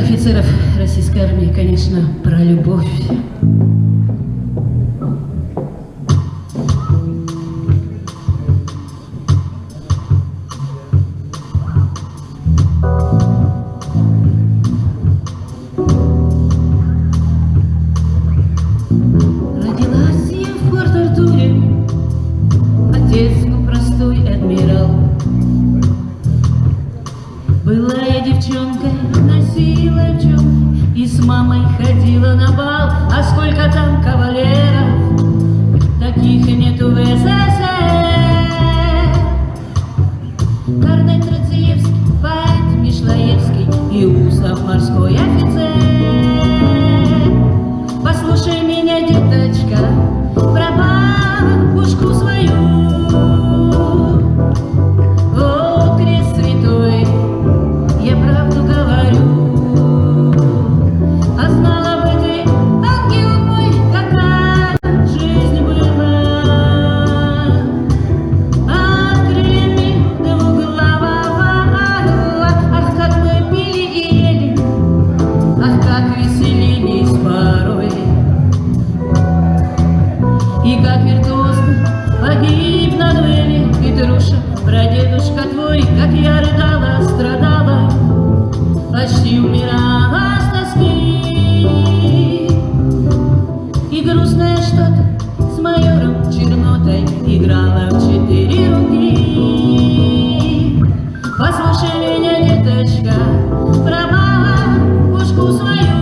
офицеров российской армии, конечно, про любовь. Родилась я в Порт-Артуре, отец был простой адмирал. Была я девчонкой, носила девчонкой и с мамой ходила на бал. А сколько там кавалеров, таких нету в СССР. Корнет Троцеевский, поэт Мишлаевский и Усов морской офицер. Послушай меня, деточка, про бабушку свою. О, крест святой, я правду говорю. А знала бы ты, ангел мой, какая жизнь была. От крыльями двуглавого орла. Ах, как мы пили и ели, ах, как веселились порой. И как виртуозно погиб на дуэли Петруша, прадедушка твой, как я рыдала, страдала, почти умирала с тоски. И грустное что-то с майором Чернотой играла в 4 руки. Послушай меня, деточка, про бабушку свою.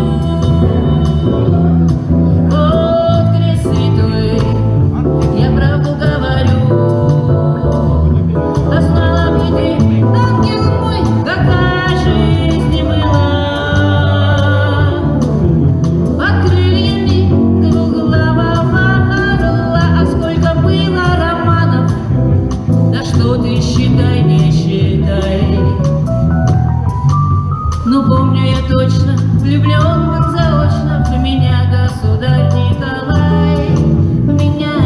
Вот крест святой, я правду говорю. А знала бы ты, ангел мой, какая жизнь была. Под крыльями двуглавого орла. А сколько было романов, да что ты считай, не считай. Но помню я точно, влюблен был заочно в меня государь Николай. В меня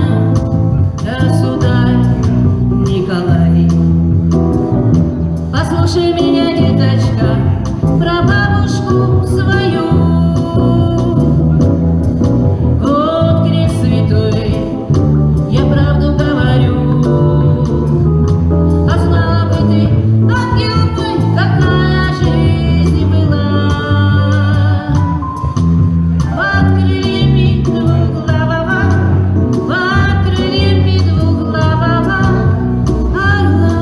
государь Николай. Послушай меня, деточка, про бабушку свою. Вот крест святой, я правду говорю. А знала бы ты, ангел мой, какая жизнь была. Под крыльями двуглавого, под крыльями двуглавого орла.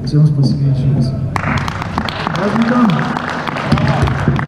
Всем спасибо еще раз. Праздником!